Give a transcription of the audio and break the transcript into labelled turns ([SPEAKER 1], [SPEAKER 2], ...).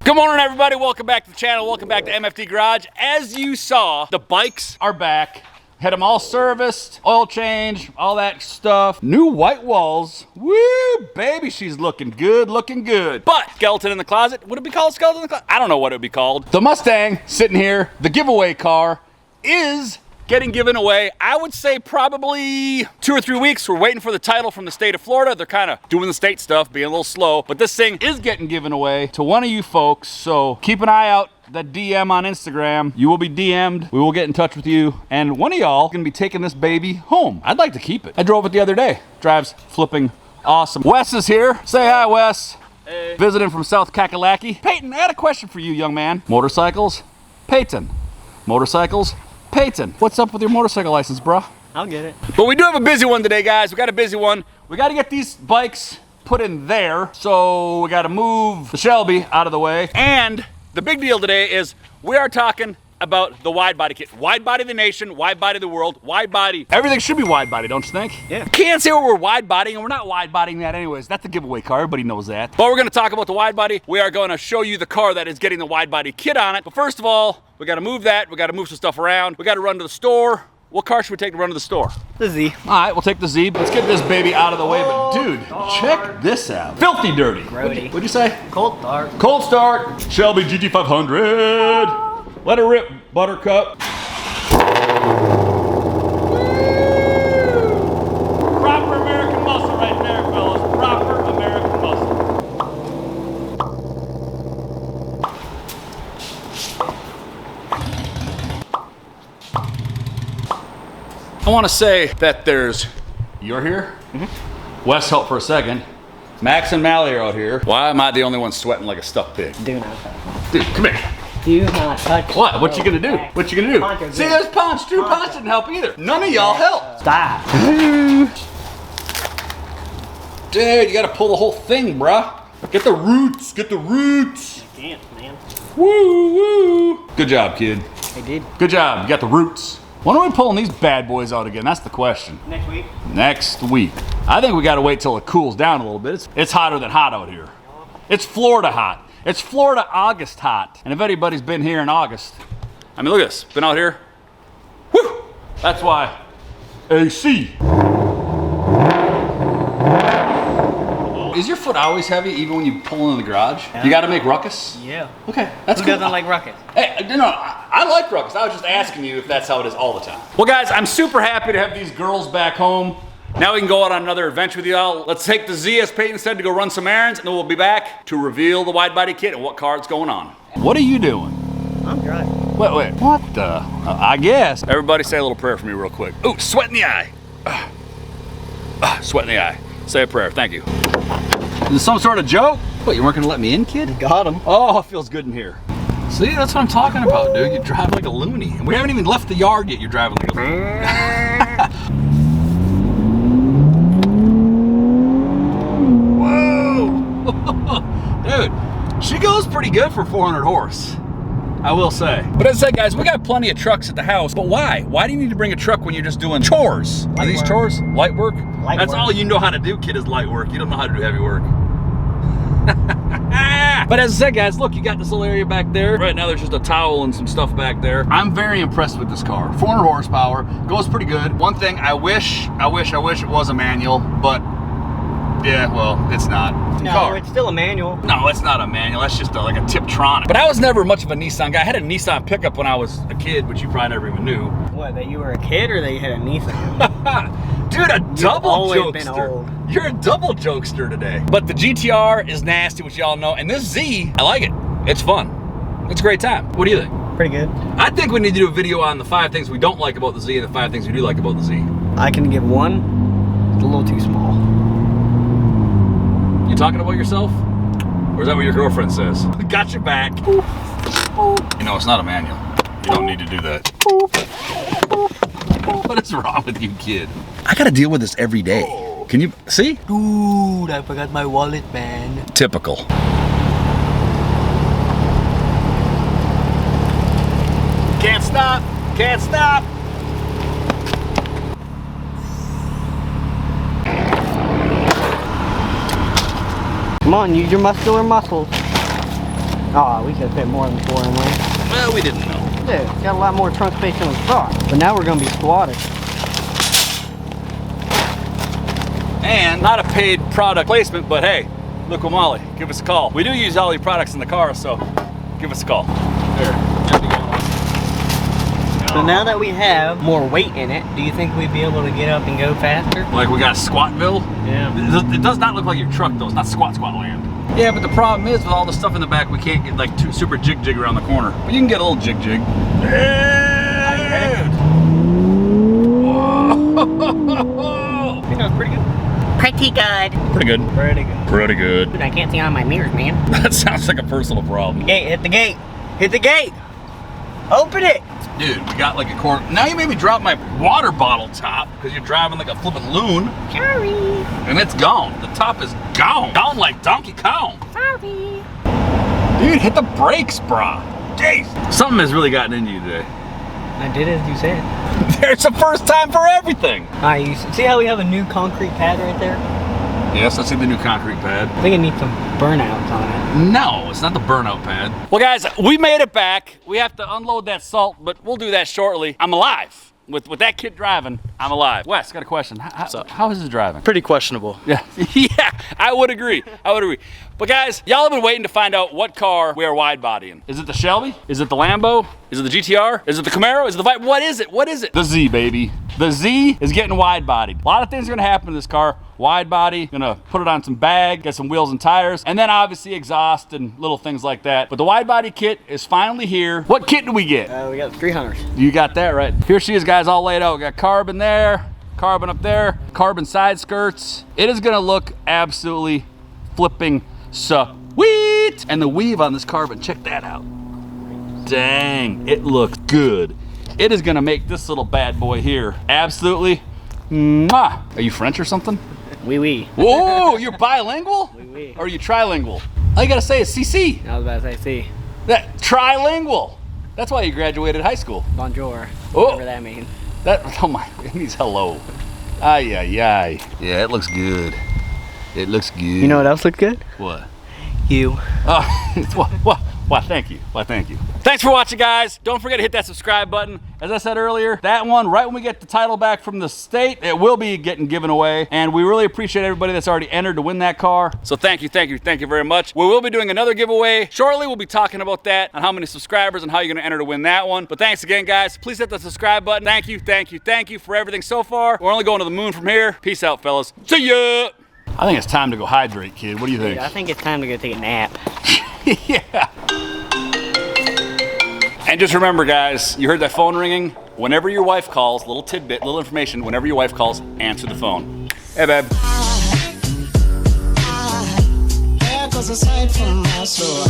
[SPEAKER 1] Good morning, everybody. Welcome back to the channel. Welcome back to MFD Garage. As you saw, the bikes are back. Had them all serviced, oil change, all that stuff. New white walls. Woo, baby, she's looking good, looking good. But skeleton in the closet. Would it be called skeleton in the closet? I don't know what it would be called. The Mustang sitting here, the giveaway car, is getting given away. I would say probably 2 or 3 weeks. We're waiting for the title from the state of Florida. They're kind of doing the state stuff, being a little slow, but this thing is getting given away to one of you folks. So keep an eye out. That DM on Instagram, you will be DM'd. We will get in touch with you, and one of y'all is gonna be taking this baby home. I'd like to keep it. I drove it the other day. Drives flipping awesome. Wes is here. Say hi, Wes.
[SPEAKER 2] Hey.
[SPEAKER 1] Visiting from South Kakalaki. Peyton, I got a question for you, young man. Motorcycles? Peyton. Motorcycles? Peyton. What's up with your motorcycle license, bro?
[SPEAKER 2] I'll get it.
[SPEAKER 1] But we do have a busy one today, guys. We got a busy one. We got to get these bikes put in there, so we got to move the Shelby out of the way. And the big deal today is we are talking about the wide body kit. Wide body the nation, wide body the world, wide body. Everything should be wide body, don't you think?
[SPEAKER 2] Yeah.
[SPEAKER 1] Can't say we're wide bodying, and we're not wide bodying that anyways. That's a giveaway car, everybody knows that. But we're gonna talk about the wide body. We are gonna show you the car that is getting the wide body kit on it. But first of all, we gotta move that. We gotta move some stuff around. We gotta run to the store. What car should we take to run to the store?
[SPEAKER 2] The Z.
[SPEAKER 1] All right, we'll take the Z. Let's get this baby out of the way. But dude, check this out. Filthy dirty.
[SPEAKER 2] Grody.
[SPEAKER 1] What'd you say?
[SPEAKER 2] Cold start.
[SPEAKER 1] Cold start. Shelby GT500. Let her rip, Buttercup. Woo! Proper American muscle right there, fellas. Proper American muscle. I want to say that you're here. Wes helped for a second. Max and Mally are out here. Why am I the only one sweating like a stuck pig?
[SPEAKER 2] Do not touch.
[SPEAKER 1] Dude, come here.
[SPEAKER 2] Do not touch.
[SPEAKER 1] What? What you gonna do? What you gonna do? See, there's Punch. Dude, Punch didn't help either. None of y'all helped.
[SPEAKER 2] Stop.
[SPEAKER 1] Dude, you gotta pull the whole thing, bruh. Get the roots. Get the roots.
[SPEAKER 2] I can't, man.
[SPEAKER 1] Woo, woo. Good job, kid.
[SPEAKER 2] I did.
[SPEAKER 1] Good job. You got the roots. When are we pulling these bad boys out again? That's the question.
[SPEAKER 2] Next week.
[SPEAKER 1] Next week. I think we gotta wait till it cools down a little bit. It's hotter than hot out here. It's Florida hot. It's Florida August hot. And if anybody's been here in August, I mean, look at this. Been out here. Woo! That's why. AC. Is your foot always heavy even when you pull in the garage?
[SPEAKER 2] Yeah.
[SPEAKER 1] You gotta make ruckus?
[SPEAKER 2] Yeah.
[SPEAKER 1] Okay, that's
[SPEAKER 2] Who
[SPEAKER 1] cool.
[SPEAKER 2] doesn't like rocket?
[SPEAKER 1] Hey, no, I like ruckus. I was just asking you if that's how it is all the time. Well, guys, I'm super happy to have these girls back home. Now we can go out on another adventure with y'all. Let's take the Z, as Peyton said, to go run some errands, and then we'll be back to reveal the wide body kit and what car it's going on. What are you doing?
[SPEAKER 2] I'm driving.
[SPEAKER 1] Wait, what the? I guess. Everybody say a little prayer for me real quick. Ooh, sweat in the eye. Sweat in the eye. Say a prayer, thank you. Is this some sort of joke? What, you weren't gonna let me in, kid?
[SPEAKER 2] Got him.
[SPEAKER 1] Oh, it feels good in here. See, that's what I'm talking about, dude. You drive like a loony. And we haven't even left the yard yet, you're driving like a loony. Whoa! Dude, she goes pretty good for 400 horse. I will say. But as I said, guys, we got plenty of trucks at the house, but why? Why do you need to bring a truck when you're just doing chores? Are these chores? Light work? That's all you know how to do, kid, is light work. You don't know how to do heavy work. But as I said, guys, look, you got this little area back there. Right now, there's just a towel and some stuff back there. I'm very impressed with this car. 400 horsepower, goes pretty good. One thing, I wish it was a manual, but yeah, well, it's not.
[SPEAKER 2] No, it's still a manual.
[SPEAKER 1] No, it's not a manual. That's just like a Tiptronic. But I was never much of a Nissan guy. I had a Nissan pickup when I was a kid, which you probably never even knew.
[SPEAKER 2] What, that you were a kid or that you had a Nissan?
[SPEAKER 1] Dude, a double
[SPEAKER 2] always
[SPEAKER 1] jokester.
[SPEAKER 2] been old.
[SPEAKER 1] You're a double jokester today. But the GTR is nasty, which y'all know. And this Z, I like it. It's fun. It's a great time. What do you think?
[SPEAKER 2] Pretty good.
[SPEAKER 1] I think we need to do a video on the 5 things we don't like about the Z and the 5 things we do like about the Z.
[SPEAKER 2] I can give one. It's a little too small.
[SPEAKER 1] You talking about yourself? Or is that what your girlfriend says? Got your back. You know, it's not a manual. You don't need to do that. What is wrong with you, kid? I gotta deal with this every day. Can you see?
[SPEAKER 2] Dude, I forgot my wallet, man.
[SPEAKER 1] Typical. Can't stop. Can't stop.
[SPEAKER 2] Come on, use your muscular muscles. Oh, we could fit more than 4 in there.
[SPEAKER 1] Well, we didn't know.
[SPEAKER 2] Dude, it's got a lot more trunk space than we thought. But now we're gonna be squatted.
[SPEAKER 1] And not a paid product placement, but hey, look, Molly, give us a call. We do use all your products in the car, so give us a call. There.
[SPEAKER 2] So now that we have more weight in it, do you think we'd be able to get up and go faster?
[SPEAKER 1] Like we got a Squatville?
[SPEAKER 2] Yeah.
[SPEAKER 1] It does not look like your truck though, it's not squat land. Yeah, but the problem is with all the stuff in the back, we can't get like too super jig around the corner. But you can get a little jig. Dude.
[SPEAKER 2] I think that was pretty good. Pretty good.
[SPEAKER 1] Pretty good.
[SPEAKER 2] Pretty good.
[SPEAKER 1] Pretty good.
[SPEAKER 2] Dude, I can't see on my mirrors, man.
[SPEAKER 1] That sounds like a personal problem.
[SPEAKER 2] Gate, hit the gate. Hit the gate. Open it.
[SPEAKER 1] Dude, we got like a quarter. Now you made me drop my water bottle top because you're driving like a flippin' loon.
[SPEAKER 2] Sorry.
[SPEAKER 1] And it's gone. The top is gone. Gone like Donkey Kong.
[SPEAKER 2] Sorry.
[SPEAKER 1] Dude, hit the brakes, brah. Jeez. Something has really gotten into you today.
[SPEAKER 2] I did as you said.
[SPEAKER 1] There's a first time for everything.
[SPEAKER 2] Alright, you see how we have a new concrete pad right there?
[SPEAKER 1] Yes, I see the new concrete pad.
[SPEAKER 2] I think it needs some burnouts on it.
[SPEAKER 1] No, it's not the burnout pad. Well, guys, we made it back. We have to unload that salt, but we'll do that shortly. I'm alive. With that kid driving, I'm alive. Wes, got a question. How is his driving?
[SPEAKER 3] Pretty questionable.
[SPEAKER 1] Yeah, yeah, I would agree. But guys, y'all have been waiting to find out what car we are wide bodying. Is it the Shelby? Is it the Lambo? Is it the GTR? Is it the Camaro? Is it the Vibe? What is it? What is it? The Z, baby. The Z is getting wide bodied. A lot of things are gonna happen to this car. Wide body, gonna put it on some bag, get some wheels and tires, and then obviously exhaust and little things like that. But the wide body kit is finally here. What kit do we get?
[SPEAKER 2] We got the 300s.
[SPEAKER 1] You got that right. Here she is, guys, all laid out. We got carbon there, carbon up there, carbon side skirts. It is gonna look absolutely flipping sweet. And the weave on this carbon, check that out. Dang, it looks good. It is gonna make this little bad boy here absolutely mwah. Are you French or something?
[SPEAKER 2] Oui, oui.
[SPEAKER 1] Whoa, you're bilingual?
[SPEAKER 2] Oui, oui.
[SPEAKER 1] Or are you trilingual? All you gotta say is CC.
[SPEAKER 2] I was about to say, see.
[SPEAKER 1] That trilingual. That's why you graduated high school.
[SPEAKER 2] Bonjour.
[SPEAKER 1] Oh.
[SPEAKER 2] Whatever that means.
[SPEAKER 1] That, oh my, it means hello. Ay, ay, ay. Yeah, it looks good. It looks good.
[SPEAKER 2] You know what else looks good?
[SPEAKER 1] What?
[SPEAKER 2] You.
[SPEAKER 1] Oh, why, thank you. Why, thank you. Thanks for watching, guys. Don't forget to hit that subscribe button. As I said earlier, that one, right when we get the title back from the state, it will be getting given away. And we really appreciate everybody that's already entered to win that car. So thank you very much. We will be doing another giveaway shortly. We'll be talking about that, on how many subscribers and how you're gonna enter to win that one. But thanks again, guys. Please hit the subscribe button. Thank you for everything so far. We're only going to the moon from here. Peace out, fellas. See ya. I think it's time to go hydrate, kid. What do you think?
[SPEAKER 2] Dude, I think it's time to go take a nap.
[SPEAKER 1] Yeah. And just remember, guys, you heard that phone ringing? Whenever your wife calls, little tidbit, little information, whenever your wife calls, answer the phone. Hey, babe. Aside from my soul.